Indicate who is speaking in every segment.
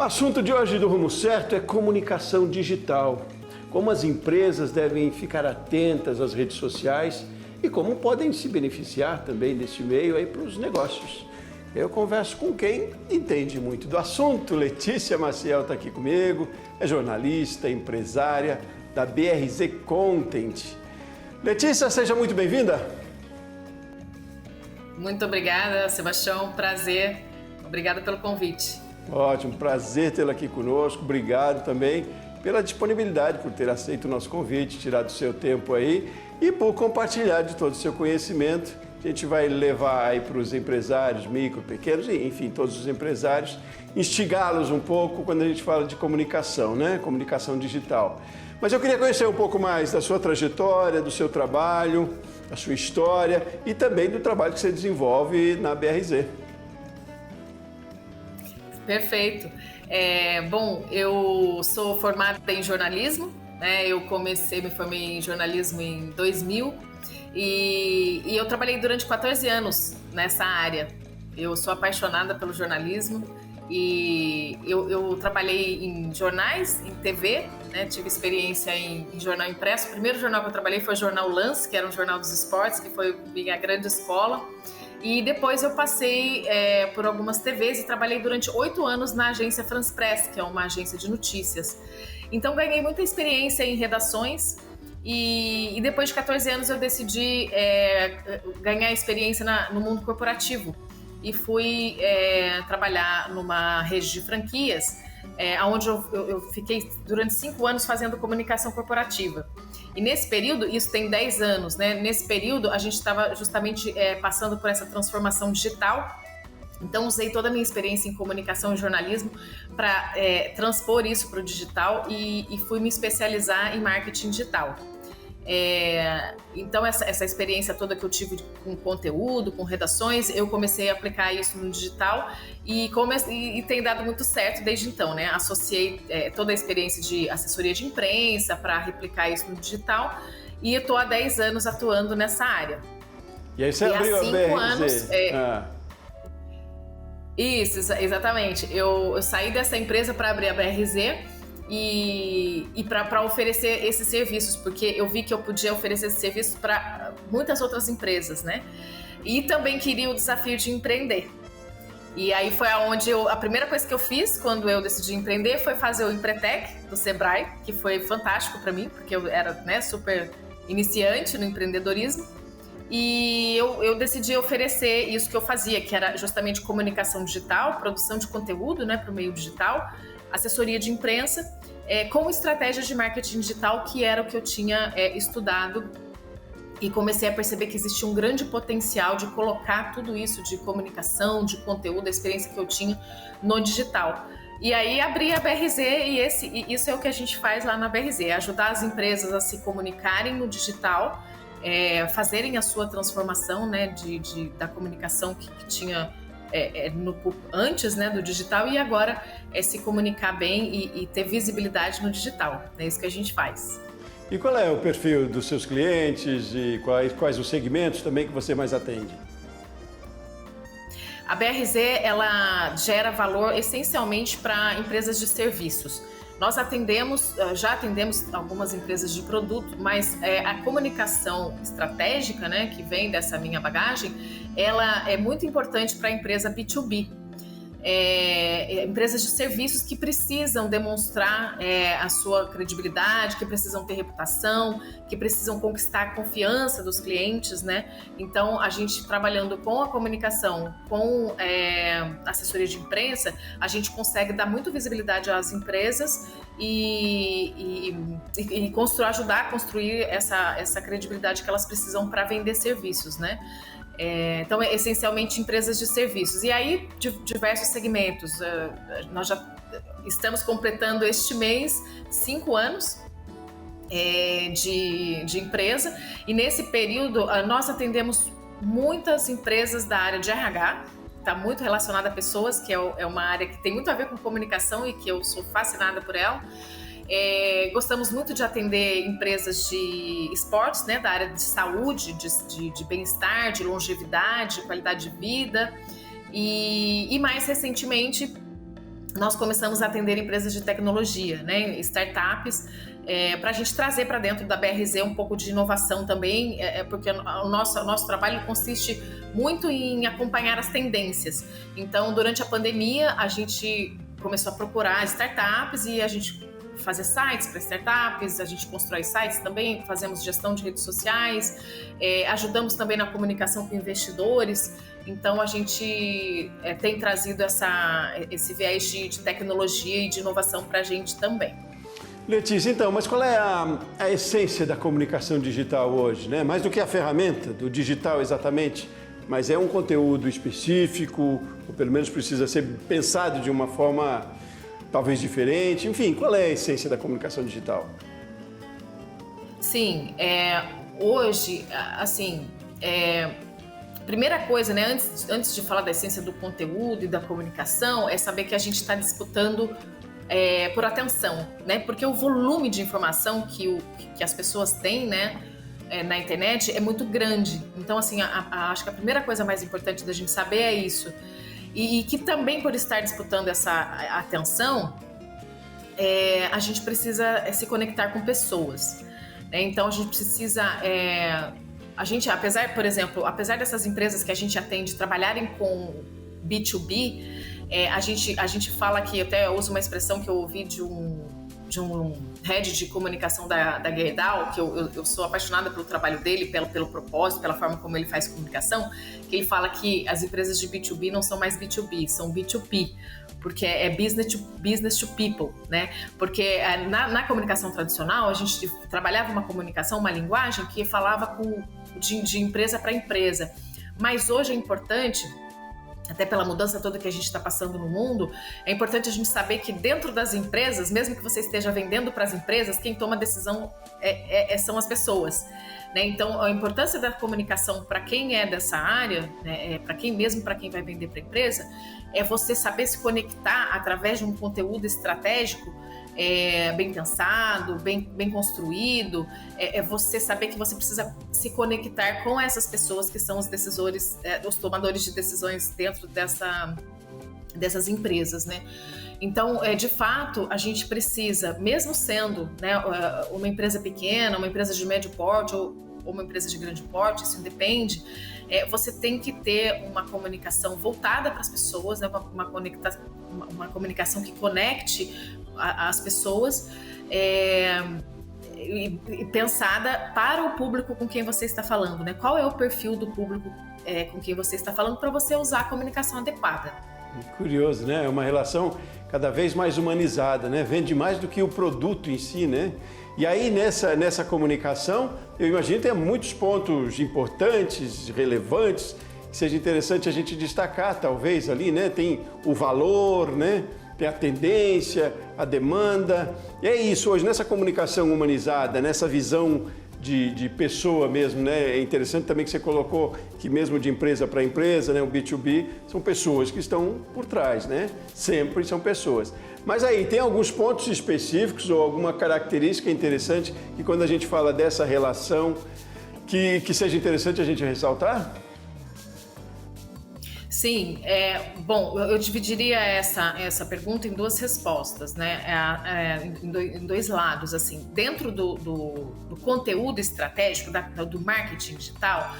Speaker 1: assunto de hoje do Rumo Certo é comunicação digital. Como as empresas devem ficar atentas às redes sociais e como podem se beneficiar também desse meio aí para os negócios. Eu converso com quem entende muito do assunto. Letícia Maciel está aqui comigo, é jornalista, empresária da BRZ Content. Letícia, seja muito bem-vinda.
Speaker 2: Muito obrigada, Sebastião. Prazer. Obrigada pelo convite.
Speaker 1: Ótimo, prazer tê-la aqui conosco. Obrigado também pela disponibilidade, por ter aceito o nosso convite, tirado o seu tempo aí e por compartilhar de todo o seu conhecimento. A gente vai levar aí para os empresários, micro, pequenos, enfim, todos os empresários, instigá-los um pouco quando a gente fala de comunicação, né? Comunicação digital. Mas eu queria conhecer um pouco mais da sua trajetória, do seu trabalho, da sua história e também do trabalho que você desenvolve na BRZ.
Speaker 2: Perfeito. Bom, eu sou formada em jornalismo, né? Eu me formei em jornalismo em 2000 e eu trabalhei durante 14 anos nessa área. Eu sou apaixonada pelo jornalismo e eu trabalhei em jornais, em TV, né? Tive experiência em jornal impresso. O primeiro jornal que eu trabalhei foi o Jornal Lance, que era um jornal dos esportes, que foi minha grande escola. E depois eu passei por algumas TVs e trabalhei durante 8 anos na agência France Press, que é uma agência de notícias. Então ganhei muita experiência em redações e depois de 14 anos eu decidi ganhar experiência no mundo corporativo e fui trabalhar numa rede de franquias, onde eu fiquei durante 5 anos fazendo comunicação corporativa. E nesse período, isso tem 10 anos, né? Nesse período, a gente estava justamente passando por essa transformação digital. Então, usei toda a minha experiência em comunicação e jornalismo para transpor isso para o digital e fui me especializar em marketing digital. Então, essa experiência toda que eu tive com conteúdo, com redações, eu comecei a aplicar isso no digital e tem dado muito certo desde então, né? Associei toda a experiência de assessoria de imprensa para replicar isso no digital e eu estou há 10 anos atuando nessa área.
Speaker 1: E aí você abriu a BRZ?
Speaker 2: Isso, exatamente. Eu saí dessa empresa para abrir a BRZ e para oferecer esses serviços, porque eu vi que eu podia oferecer esses serviços para muitas outras empresas, né? E também queria o desafio de empreender. E aí foi a primeira coisa que eu fiz quando eu decidi empreender foi fazer o Empretec do Sebrae, que foi fantástico para mim, porque eu era, né, super iniciante no empreendedorismo. E eu decidi oferecer isso que eu fazia, que era justamente comunicação digital, produção de conteúdo, né, para o meio digital, assessoria de imprensa, com estratégias de marketing digital, que era o que eu tinha estudado, e comecei a perceber que existia um grande potencial de colocar tudo isso de comunicação, de conteúdo, a experiência que eu tinha no digital. E aí abri a BRZ e isso é o que a gente faz lá na BRZ, ajudar as empresas a se comunicarem no digital, fazerem a sua transformação, né, da comunicação que tinha antes, né, do digital, e agora se comunicar bem e ter visibilidade no digital. É isso que a gente faz.
Speaker 1: E qual é o perfil dos seus clientes e quais os segmentos também que você mais atende?
Speaker 2: A BRZ, ela gera valor essencialmente para empresas de serviços. Nós já atendemos algumas empresas de produto, mas a comunicação estratégica, né, que vem dessa minha bagagem, ela é muito importante para a empresa B2B. Empresas de serviços que precisam demonstrar a sua credibilidade, que precisam ter reputação, que precisam conquistar a confiança dos clientes, né? Então, a gente trabalhando com a comunicação, com assessoria de imprensa, a gente consegue dar muita visibilidade às empresas e ajudar a construir essa credibilidade que elas precisam para vender serviços, né? Então, essencialmente empresas de serviços. E aí, diversos segmentos. Nós já estamos completando este mês 5 anos de empresa. E nesse período, nós atendemos muitas empresas da área de RH. Está muito relacionada a pessoas, que é uma área que tem muito a ver com comunicação e que eu sou fascinada por ela. Gostamos muito de atender empresas de esportes, né, da área de saúde, de bem-estar, de longevidade, de qualidade de vida. E mais recentemente, nós começamos a atender empresas de tecnologia, né, startups, para a gente trazer para dentro da BRZ um pouco de inovação também, porque o nosso trabalho consiste muito em acompanhar as tendências. Então, durante a pandemia, a gente começou a procurar startups e a gente fazer sites para startups, a gente constrói sites também, fazemos gestão de redes sociais, ajudamos também na comunicação com investidores. Então, a gente tem trazido esse viés de tecnologia e de inovação para a gente também.
Speaker 1: Letícia, então, mas qual é a essência da comunicação digital hoje, né? Mais do que a ferramenta do digital exatamente, mas é um conteúdo específico, ou pelo menos precisa ser pensado de uma forma talvez diferente. Enfim, qual é a essência da comunicação digital?
Speaker 2: Sim, hoje, assim, primeira coisa, né, antes de falar da essência do conteúdo e da comunicação, é saber que a gente está disputando por atenção, né? Porque o volume de informação que as pessoas têm, né, na internet é muito grande. Então, assim, acho que a primeira coisa mais importante da gente saber é isso. E que também, por estar disputando essa atenção, a gente precisa se conectar com pessoas, né? Então, a gente precisa... apesar, por exemplo, apesar dessas empresas que a gente atende trabalharem com B2B, a gente fala que, até eu uso uma expressão que eu ouvi de um head de comunicação da Gerdau, que eu sou apaixonada pelo trabalho dele, pelo propósito, pela forma como ele faz comunicação, que ele fala que as empresas de B2B não são mais B2B, são B2P, porque é business to people, né? Porque na comunicação tradicional, a gente trabalhava uma comunicação, uma linguagem que falava de empresa para empresa, mas hoje é importante, até pela mudança toda que a gente está passando no mundo, é importante a gente saber que dentro das empresas, mesmo que você esteja vendendo para as empresas, quem toma a decisão são as pessoas, né? Então, a importância da comunicação para quem é dessa área, né, para quem vai vender para a empresa, é você saber se conectar através de um conteúdo estratégico bem pensado, bem construído, você saber que você precisa se conectar com essas pessoas que são os decisores, os tomadores de decisões dentro dessas empresas, né? Então, de fato, a gente precisa, mesmo sendo, né, uma empresa pequena, uma empresa de médio porte ou uma empresa de grande porte, isso independe, você tem que ter uma comunicação voltada para as pessoas, né, uma comunicação que conecte as pessoas e pensada para o público com quem você está falando, né? Qual é o perfil do público com quem você está falando para você usar a comunicação adequada.
Speaker 1: Curioso, né? É uma relação cada vez mais humanizada, né? Vende mais do que o produto em si, né? E aí, nessa comunicação, eu imagino que tem muitos pontos importantes, relevantes, que seja interessante a gente destacar, talvez, ali, né? Tem o valor, né? Tem a tendência, a demanda. E é isso, hoje, nessa comunicação humanizada, nessa visão de pessoa mesmo, né? É interessante também que você colocou que mesmo de empresa para empresa, né? O B2B, são pessoas que estão por trás, né? Sempre são pessoas. Mas aí, tem alguns pontos específicos ou alguma característica interessante que quando a gente fala dessa relação, que seja interessante a gente ressaltar?
Speaker 2: Sim, bom, eu dividiria essa pergunta em duas respostas, né? Em dois lados, assim. Dentro do conteúdo estratégico, do marketing digital,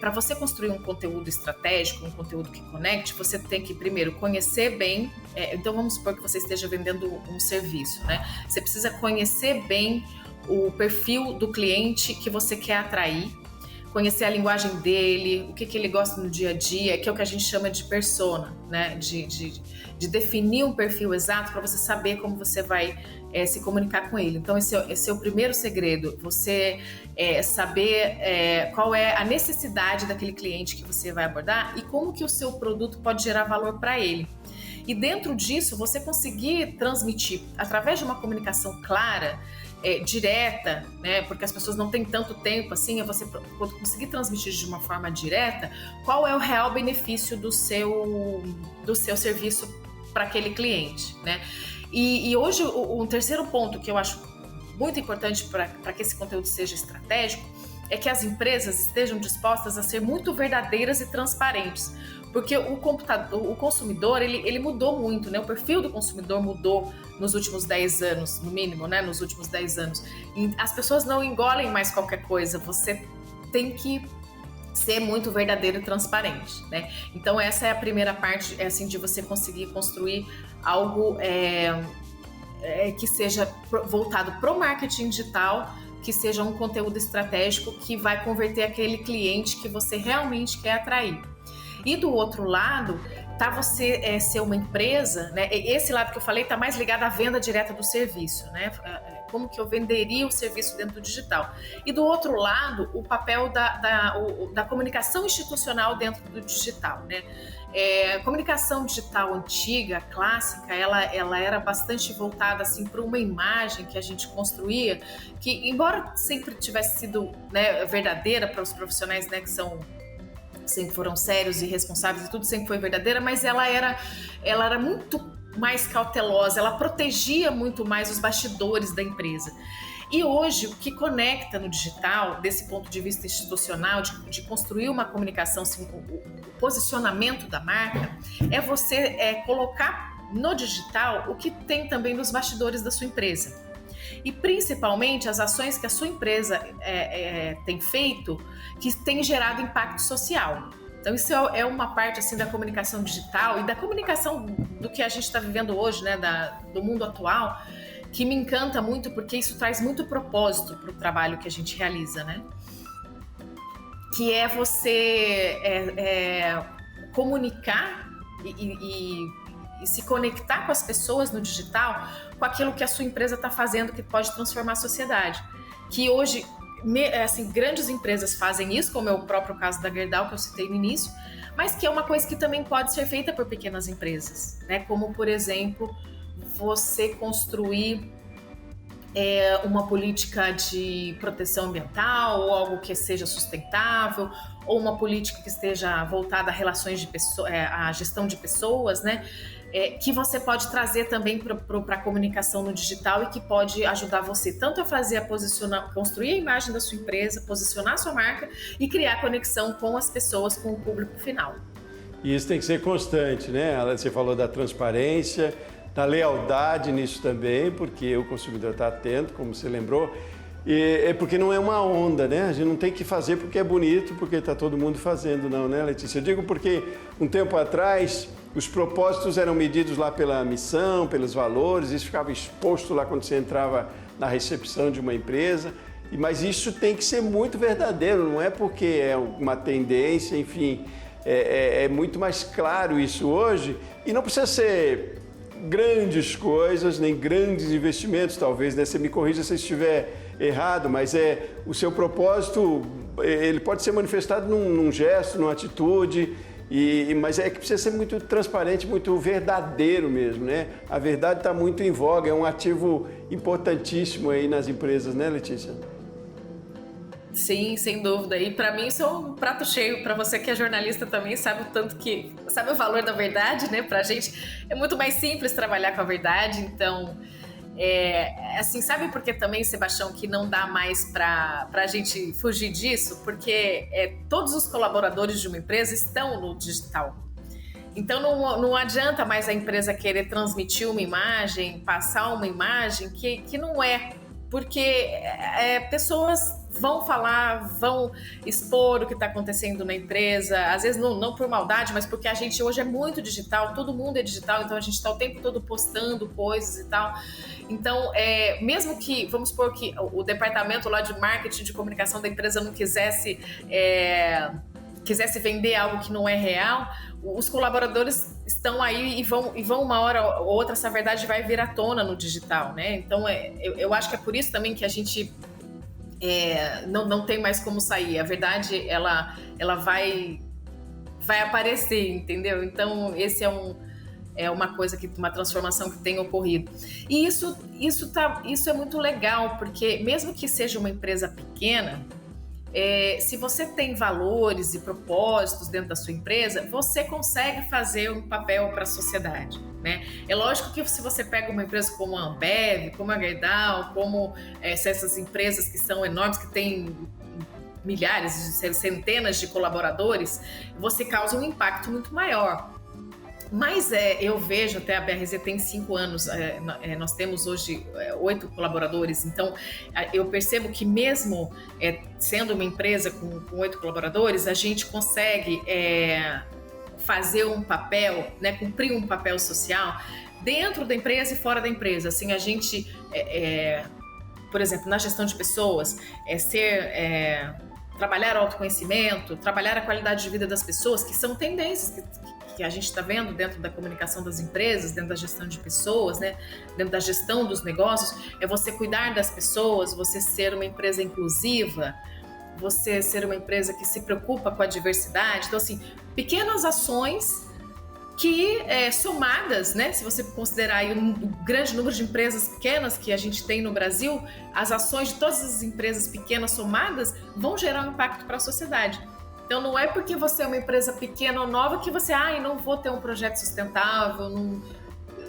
Speaker 2: para você construir um conteúdo estratégico, um conteúdo que conecte, você tem que primeiro conhecer bem, então vamos supor que você esteja vendendo um serviço, né? Você precisa conhecer bem o perfil do cliente que você quer atrair, conhecer a linguagem dele, o que ele gosta no dia a dia, que é o que a gente chama de persona, né? De definir um perfil exato para você saber como você vai se comunicar com ele. Então, esse é o primeiro segredo, você saber qual é a necessidade daquele cliente que você vai abordar e como que o seu produto pode gerar valor para ele. E dentro disso, você conseguir transmitir, através de uma comunicação clara, direta, né? Porque as pessoas não têm tanto tempo assim, é você conseguir transmitir de uma forma direta qual é o real benefício do seu serviço para aquele cliente, né? E hoje, um terceiro ponto que eu acho muito importante para que esse conteúdo seja estratégico é que as empresas estejam dispostas a ser muito verdadeiras e transparentes. Porque o consumidor, ele mudou muito, né? O perfil do consumidor mudou nos últimos 10 anos, no mínimo, né? Nos últimos 10 anos. E as pessoas não engolem mais qualquer coisa. Você tem que ser muito verdadeiro e transparente, né? Então essa é a primeira parte, assim, de você conseguir construir algo que seja voltado para o marketing digital, que seja um conteúdo estratégico que vai converter aquele cliente que você realmente quer atrair. E do outro lado, tá você ser uma empresa, né? Esse lado que eu falei tá mais ligado à venda direta do serviço, né? Como que eu venderia o serviço dentro do digital. E do outro lado, o papel da comunicação institucional dentro do digital, né? Comunicação digital antiga, clássica, ela era bastante voltada assim para uma imagem que a gente construía, que embora sempre tivesse sido, né, verdadeira para os profissionais, né, que sempre foram sérios e responsáveis e tudo sempre foi verdadeira, mas ela era muito mais cautelosa, ela protegia muito mais os bastidores da empresa. E hoje, o que conecta no digital, desse ponto de vista institucional, de construir uma comunicação, assim, o posicionamento da marca, é você colocar no digital o que tem também nos bastidores da sua empresa. E principalmente as ações que a sua empresa tem feito, que tem gerado impacto social. Então isso é uma parte assim da comunicação digital e da comunicação do que a gente está vivendo hoje, né, do mundo atual, que me encanta muito, porque isso traz muito propósito para o trabalho que a gente realiza, né? Que é você comunicar e se conectar com as pessoas no digital, com aquilo que a sua empresa está fazendo, que pode transformar a sociedade. Que hoje, assim, grandes empresas fazem isso, como é o próprio caso da Gerdau, que eu citei no início, mas que é uma coisa que também pode ser feita por pequenas empresas, né? Como, por exemplo, você construir uma política de proteção ambiental, ou algo que seja sustentável, ou uma política que esteja voltada a relações de pessoas, à gestão de pessoas, né? Que você pode trazer também para a comunicação no digital e que pode ajudar você tanto a fazer construir a imagem da sua empresa, posicionar a sua marca e criar conexão com as pessoas, com o público final.
Speaker 1: E isso tem que ser constante, né? Você falou da transparência, da lealdade nisso também, porque o consumidor está atento, como você lembrou, e porque não é uma onda, né? A gente não tem que fazer porque é bonito, porque está todo mundo fazendo, não, né, Letícia? Eu digo porque um tempo atrás os propósitos eram medidos lá pela missão, pelos valores, isso ficava exposto lá quando você entrava na recepção de uma empresa, mas isso tem que ser muito verdadeiro, não é porque é uma tendência, enfim, é muito mais claro isso hoje, e não precisa ser grandes coisas, nem grandes investimentos, talvez, né? Você me corrija se eu estiver errado, mas o seu propósito, ele pode ser manifestado num gesto, numa atitude, mas é que precisa ser muito transparente, muito verdadeiro mesmo, né? A verdade está muito em voga, é um ativo importantíssimo aí nas empresas, né, Letícia?
Speaker 2: Sim, sem dúvida. E para mim isso é um prato cheio. Para você que é jornalista também sabe o tanto que sabe o valor da verdade, né? Pra gente é muito mais simples trabalhar com a verdade. Então, assim, sabe por que também, Sebastião, que não dá mais pra gente fugir disso? Porque todos os colaboradores de uma empresa estão no digital. Então não adianta mais a empresa querer transmitir uma imagem, passar uma imagem que não é. Porque pessoas vão falar, vão expor o que está acontecendo na empresa, às vezes não por maldade, mas porque a gente hoje é muito digital, todo mundo é digital, então a gente está o tempo todo postando coisas e tal. Então, mesmo que, vamos supor que o departamento lá de marketing, de comunicação da empresa não quisesse vender algo que não é real, os colaboradores estão aí e vão uma hora ou outra, essa verdade vai vir à tona no digital, né? Então, eu acho que é por isso também que a gente não tem mais como sair. A verdade, ela vai aparecer, entendeu? Então, esse uma coisa, uma transformação que tem ocorrido. E isso é muito legal, porque mesmo que seja uma empresa pequena, se você tem valores e propósitos dentro da sua empresa, você consegue fazer um papel para a sociedade, né? É lógico que se você pega uma empresa como a Ambev, como a Gerdau, como essas empresas que são enormes, que têm milhares, centenas de colaboradores, você causa um impacto muito maior. Mas eu vejo, até a BRZ tem 5 anos, nós temos hoje 8 colaboradores, então eu percebo que mesmo sendo uma empresa com 8 colaboradores, a gente consegue fazer um papel, né, cumprir um papel social dentro da empresa e fora da empresa. Assim, a gente, por exemplo, na gestão de pessoas, trabalhar o autoconhecimento, trabalhar a qualidade de vida das pessoas, que são tendências que a gente está vendo dentro da comunicação das empresas, dentro da gestão de pessoas, né? Dentro da gestão dos negócios, é você cuidar das pessoas, você ser uma empresa inclusiva, você ser uma empresa que se preocupa com a diversidade. Então, assim, pequenas ações que somadas, né? Se você considerar aí um grande número de empresas pequenas que a gente tem no Brasil, as ações de todas as empresas pequenas somadas vão gerar um impacto para a sociedade. Então, não é porque você é uma empresa pequena ou nova que você, não vou ter um projeto sustentável.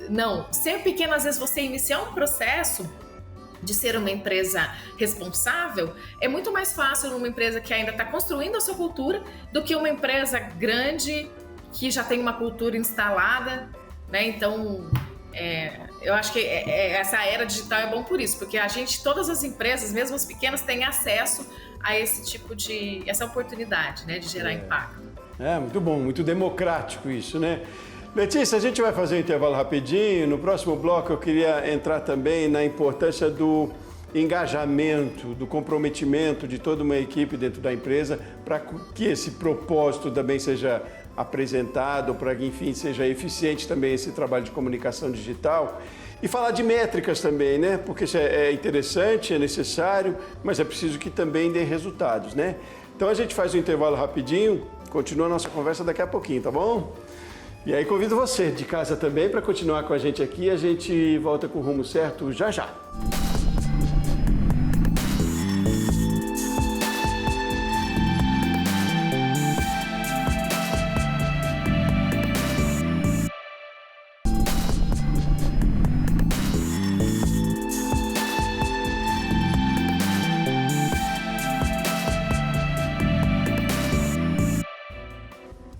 Speaker 2: Não. Ser pequeno, às vezes, você iniciar um processo de ser uma empresa responsável é muito mais fácil numa empresa que ainda está construindo a sua cultura do que uma empresa grande que já tem uma cultura instalada, né? Então, eu acho que essa era digital é bom por isso, porque todas as empresas, mesmo as pequenas, têm acesso a esse tipo essa oportunidade, né, de gerar impacto.
Speaker 1: Muito bom, muito democrático isso, né? Letícia, a gente vai fazer um intervalo rapidinho. No próximo bloco eu queria entrar também na importância do engajamento, do comprometimento de toda uma equipe dentro da empresa para que esse propósito também seja apresentado, para que, enfim, seja eficiente também esse trabalho de comunicação digital. E falar de métricas também, né? Porque isso é interessante, é necessário, mas é preciso que também dê resultados, né? Então a gente faz um intervalo rapidinho, continua a nossa conversa daqui a pouquinho, tá bom? E aí convido você de casa também para continuar com a gente aqui. A gente volta com o Rumo Certo já já.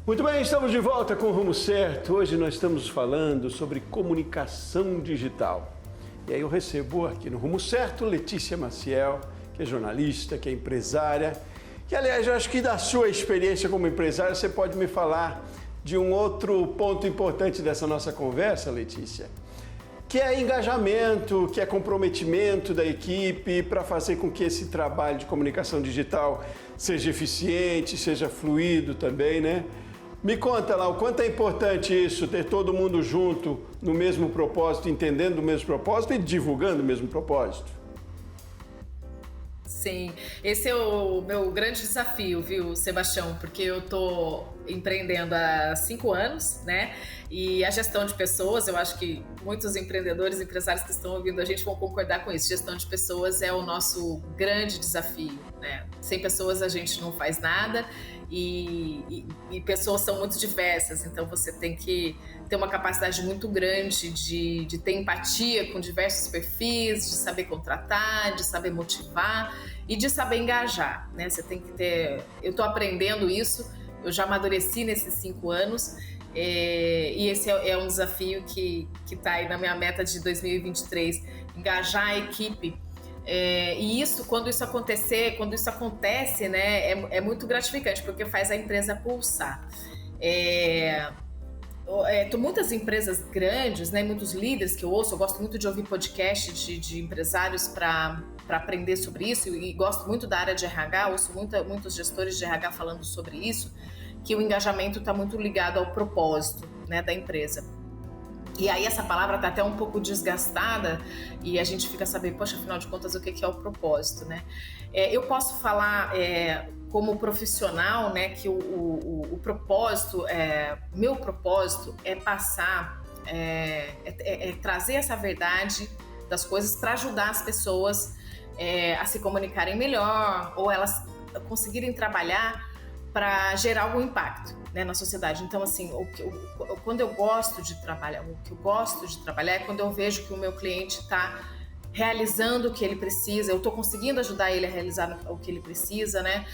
Speaker 1: Muito bem, estamos de volta com o Rumo Certo. Hoje nós estamos falando sobre comunicação digital. E aí eu recebo aqui no Rumo Certo Letícia Maciel, que é jornalista, que é empresária. E aliás, eu acho que da sua experiência como empresária, você pode me falar de um outro ponto importante dessa nossa conversa, Letícia, que é engajamento, que é comprometimento da equipe para fazer com que esse trabalho de comunicação digital seja eficiente, seja fluido também, né? Me conta lá, o quanto é importante isso, ter todo mundo junto no mesmo propósito, entendendo o mesmo propósito e divulgando o mesmo propósito.
Speaker 2: Sim, esse é o meu grande desafio, viu, Sebastião? Porque eu tô empreendendo há 5 anos, né? E a gestão de pessoas, eu acho que muitos empreendedores, empresários que estão ouvindo a gente vão concordar com isso. Gestão de pessoas é o nosso grande desafio, né? Sem pessoas a gente não faz nada e pessoas são muito diversas, então você tem que ter uma capacidade muito grande de ter empatia com diversos perfis, de saber contratar, de saber motivar e de saber engajar, né? Você tem que ter... Eu estou aprendendo isso, eu já amadureci nesses 5 anos e esse é um desafio que está aí na minha meta de 2023, engajar a equipe. E isso, quando isso acontece, né, é muito gratificante, porque faz a empresa pulsar. Muitas empresas grandes, né, muitos líderes que eu ouço, eu gosto muito de ouvir podcast de empresários para aprender sobre isso, e gosto muito da área de RH, ouço muitos gestores de RH falando sobre isso, que o engajamento está muito ligado ao propósito, né, da empresa. E aí essa palavra está até um pouco desgastada e a gente fica sabendo, poxa, afinal de contas, o que é o propósito, né? Eu posso falar como profissional, né, que o propósito, meu propósito é passar, trazer essa verdade das coisas para ajudar as pessoas a se comunicarem melhor ou elas conseguirem trabalhar para gerar algum impacto, né, na sociedade. Então, assim, quando eu gosto de trabalhar, o que eu gosto de trabalhar é quando eu vejo que o meu cliente está realizando o que ele precisa, eu estou conseguindo ajudar ele a realizar o que ele precisa, né?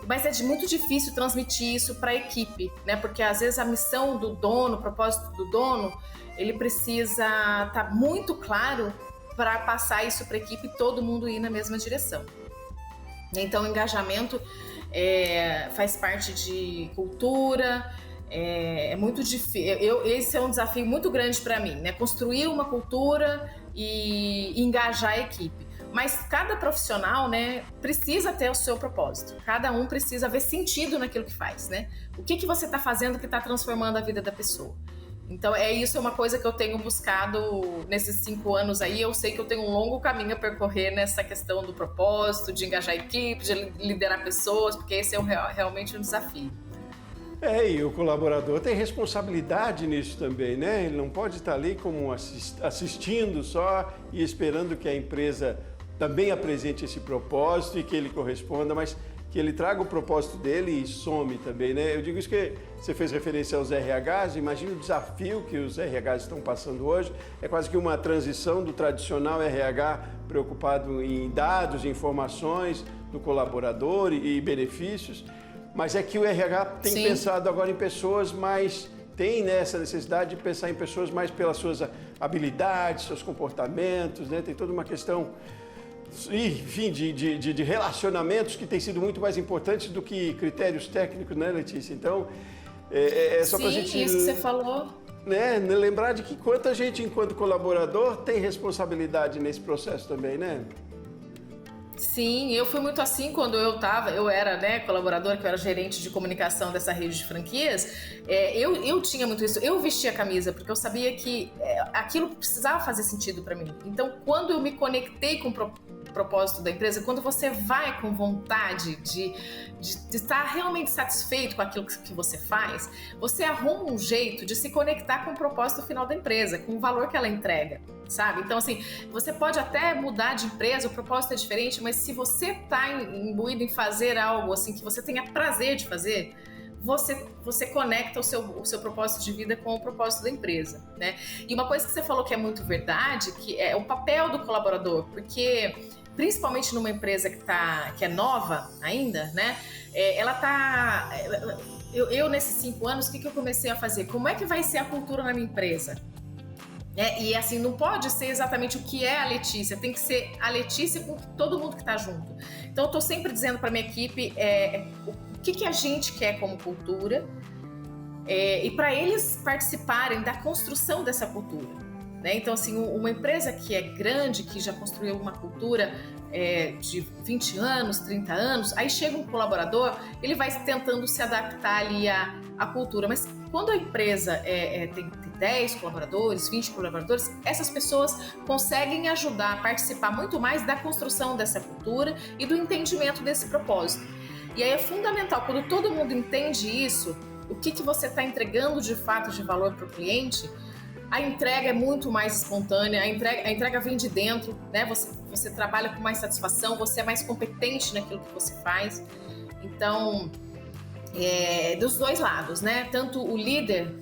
Speaker 2: Mas é muito difícil transmitir isso para a equipe, né? Porque às vezes a missão do dono, o propósito do dono, ele precisa estar muito claro para passar isso para a equipe e todo mundo ir na mesma direção. Então, o engajamento faz parte de cultura. É muito difícil. Esse é um desafio muito grande para mim, né? Construir uma cultura e engajar a equipe. Mas cada profissional, né, precisa ter o seu propósito. Cada um precisa ver sentido naquilo que faz, né? O que você está fazendo que está transformando a vida da pessoa? Então, isso é uma coisa que eu tenho buscado nesses 5 anos aí. Eu sei que eu tenho um longo caminho a percorrer nessa questão do propósito, de engajar a equipe, de liderar pessoas, porque esse é realmente um desafio.
Speaker 1: E o colaborador tem responsabilidade nisso também, né? Ele não pode estar ali como assistindo só e esperando que a empresa também apresente esse propósito e que ele corresponda, mas que ele traga o propósito dele e some também, né? Eu digo isso que você fez referência aos RHs, imagina o desafio que os RHs estão passando hoje, é quase que uma transição do tradicional RH preocupado em dados, informações do colaborador e benefícios, mas é que o RH tem pensado agora em pessoas mais... Tem essa necessidade de pensar em pessoas mais pelas suas habilidades, seus comportamentos, né? Tem toda uma questão, enfim, de relacionamentos que têm sido muito mais importantes do que critérios técnicos, né, Letícia? Então, só para a gente...
Speaker 2: Sim, isso que você falou.
Speaker 1: Né, lembrar de que quanta gente, enquanto colaborador, tem responsabilidade nesse processo também, né?
Speaker 2: Sim, eu fui muito assim quando eu era, né, colaboradora, que eu era gerente de comunicação dessa rede de franquias. Eu tinha muito isso, eu vestia a camisa porque eu sabia que aquilo precisava fazer sentido para mim. Então, quando eu me conectei com o propósito da empresa, quando você vai com vontade de estar realmente satisfeito com aquilo que você faz, você arruma um jeito de se conectar com o propósito final da empresa, com o valor que ela entrega, sabe? Então, assim, você pode até mudar de empresa, o propósito é diferente, mas se você está imbuído em fazer algo assim que você tenha prazer de fazer, você conecta o seu propósito de vida com o propósito da empresa, né? E uma coisa que você falou que é muito verdade, que é o papel do colaborador, porque principalmente numa empresa que é nova ainda, né? Eu nesses 5 anos, o que eu comecei a fazer? Como é que vai ser a cultura na minha empresa? E assim, não pode ser exatamente o que é a Letícia, tem que ser a Letícia com todo mundo que está junto. Então, eu estou sempre dizendo para minha equipe o que a gente quer como cultura e para eles participarem da construção dessa cultura. Né? Então, assim, uma empresa que é grande, que já construiu uma cultura de 20 anos, 30 anos, aí chega um colaborador, ele vai tentando se adaptar ali à cultura. Mas quando a empresa tem 10 colaboradores, 20 colaboradores, essas pessoas conseguem ajudar a participar muito mais da construção dessa cultura e do entendimento desse propósito. E aí é fundamental, quando todo mundo entende isso, o que você está entregando de fato de valor para o cliente, a entrega é muito mais espontânea, a entrega vem de dentro, né? Você trabalha com mais satisfação, você é mais competente naquilo que você faz. Então, dos dois lados, né? Tanto o líder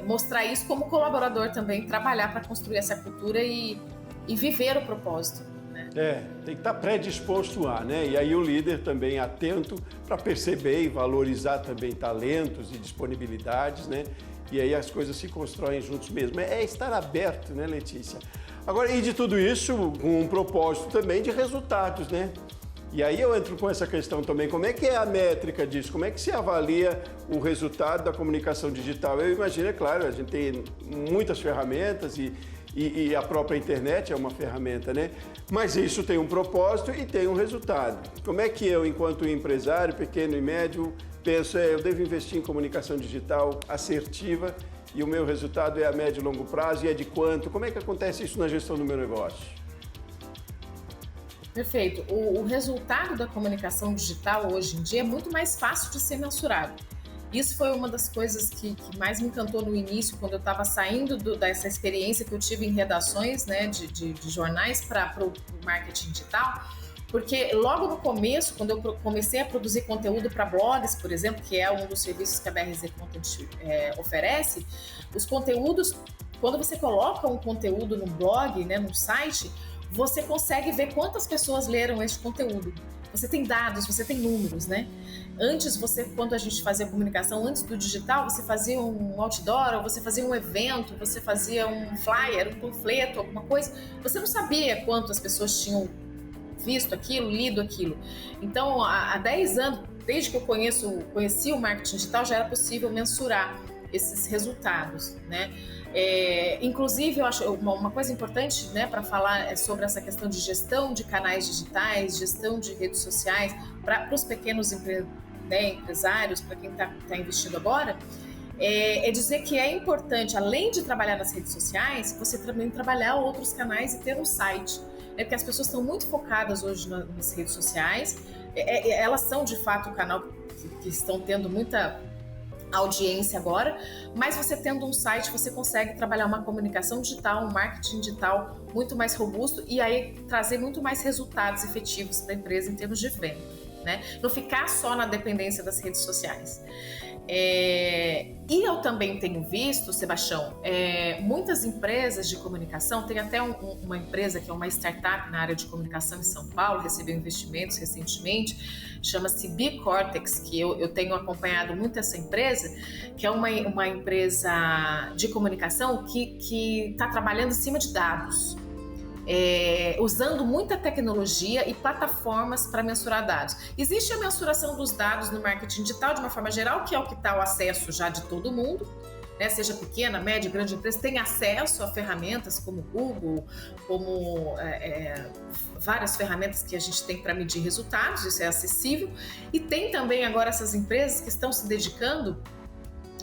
Speaker 2: mostrar isso, como o colaborador também trabalhar para construir essa cultura e viver o propósito. Né?
Speaker 1: Tem que estar predisposto a, né? E aí o líder também atento para perceber e valorizar também talentos e disponibilidades, né? E aí as coisas se constroem juntos mesmo. É estar aberto, né, Letícia? Agora, e de tudo isso, com um propósito também de resultados, né? E aí eu entro com essa questão também, como é que é a métrica disso? Como é que se avalia o resultado da comunicação digital? Eu imagino, é claro, a gente tem muitas ferramentas e a própria internet é uma ferramenta, né? Mas isso tem um propósito e tem um resultado. Como é que eu, enquanto empresário, pequeno e médio, penso, eu devo investir em comunicação digital assertiva e o meu resultado é a médio e longo prazo e é de quanto? Como é que acontece isso na gestão do meu negócio?
Speaker 2: Perfeito. O resultado da comunicação digital hoje em dia é muito mais fácil de ser mensurado. Isso foi uma das coisas que mais me encantou no início, quando eu estava saindo dessa experiência que eu tive em redações, né, de jornais para o marketing digital, porque logo no começo, quando eu comecei a produzir conteúdo para blogs, por exemplo, que é um dos serviços que a BRZ Content oferece, os conteúdos, quando você coloca um conteúdo no blog, né, no site, você consegue ver quantas pessoas leram este conteúdo. Você tem dados, você tem números, né? Antes, quando a gente fazia comunicação, antes do digital, você fazia um outdoor, ou você fazia um evento, você fazia um flyer, um panfleto, alguma coisa. Você não sabia quantas pessoas tinham visto aquilo, lido aquilo. Então, há 10 anos, desde que eu conheci o marketing digital, já era possível mensurar esses resultados, né? Inclusive, eu acho uma coisa importante, né, para falar sobre essa questão de gestão de canais digitais, gestão de redes sociais para os pequenos empresários, para quem está investindo agora, é dizer que é importante, além de trabalhar nas redes sociais, você também trabalhar outros canais e ter um site. Porque as pessoas estão muito focadas hoje nas redes sociais, elas são de fato o canal que estão tendo muita audiência agora, mas você tendo um site, você consegue trabalhar uma comunicação digital, um marketing digital muito mais robusto e aí trazer muito mais resultados efetivos para a empresa em termos de venda, né? Não ficar só na dependência das redes sociais. E eu também tenho visto, Sebastião, muitas empresas de comunicação, tem até uma empresa que é uma startup na área de comunicação em São Paulo, recebeu investimentos recentemente, chama-se B-Cortex, que eu tenho acompanhado muito essa empresa, que é uma empresa de comunicação que está trabalhando em cima de dados. Usando muita tecnologia e plataformas para mensurar dados. Existe a mensuração dos dados no marketing digital de uma forma geral, que é o que está ao acesso já de todo mundo, né? Seja pequena, média, grande empresa, tem acesso a ferramentas como Google, como várias ferramentas que a gente tem para medir resultados, isso é acessível. E tem também agora essas empresas que estão se dedicando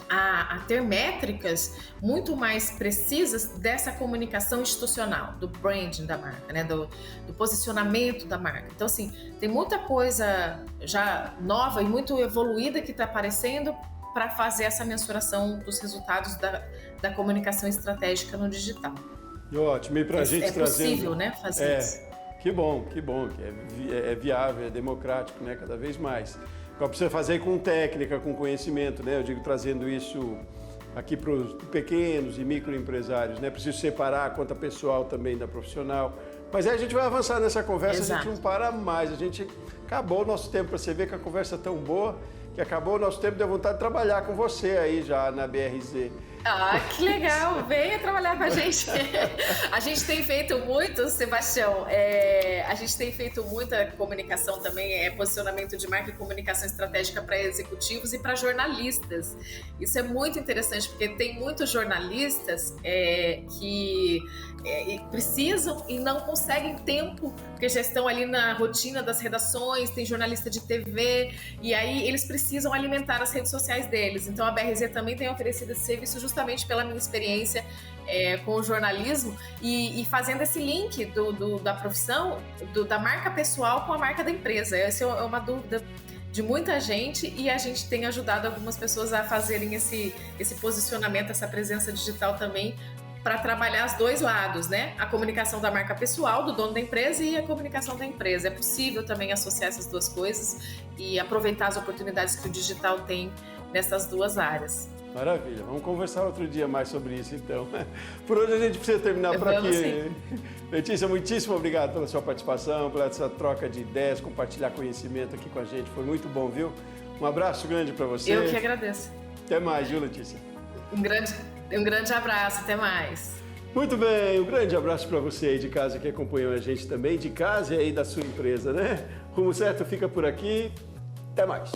Speaker 2: a ter métricas muito mais precisas dessa comunicação institucional, do branding da marca, né? do posicionamento da marca. Então, assim, tem muita coisa já nova e muito evoluída que está aparecendo para fazer essa mensuração dos resultados da comunicação estratégica no digital.
Speaker 1: Ótimo, e para a gente trazendo...
Speaker 2: É possível, né, fazer isso.
Speaker 1: Que bom, que é viável, é democrático, né, cada vez mais. Agora precisa fazer com técnica, com conhecimento, né? Eu digo trazendo isso aqui para os pequenos e microempresários, né? Preciso separar a conta pessoal também da profissional. Mas aí a gente vai avançar nessa conversa, Exato. A gente não para mais. A gente acabou o nosso tempo, para você ver que a conversa é tão boa, que acabou o nosso tempo, deu vontade de trabalhar com você aí já na BRZ.
Speaker 2: Ah, que legal! Venha trabalhar com a gente. A gente tem feito muito, Sebastião, a gente tem feito muita comunicação também, posicionamento de marca e comunicação estratégica para executivos e para jornalistas. Isso é muito interessante, porque tem muitos jornalistas que precisam e não conseguem tempo, porque já estão ali na rotina das redações, tem jornalista de TV, e aí eles precisam alimentar as redes sociais deles. Então a BRZ também tem oferecido esse serviço justamente pela minha experiência com o jornalismo e fazendo esse link da profissão, da marca pessoal com a marca da empresa. Essa é uma dúvida de muita gente e a gente tem ajudado algumas pessoas a fazerem esse posicionamento, essa presença digital também, para trabalhar os dois lados, né? A comunicação da marca pessoal, do dono da empresa, e a comunicação da empresa. É possível também associar essas duas coisas e aproveitar as oportunidades que o digital tem nessas duas áreas.
Speaker 1: Maravilha, vamos conversar outro dia mais sobre isso então. Por hoje a gente precisa terminar por aqui. Sim. Letícia, muitíssimo obrigado pela sua participação, pela essa troca de ideias, compartilhar conhecimento aqui com a gente, foi muito bom, viu? Um abraço grande para você.
Speaker 2: Eu que agradeço.
Speaker 1: Até mais, viu, Letícia?
Speaker 2: Um grande abraço, até mais.
Speaker 1: Muito bem, um grande abraço para você aí de casa que acompanhou a gente também, de casa e aí da sua empresa, né? Rumo Certo fica por aqui, até mais.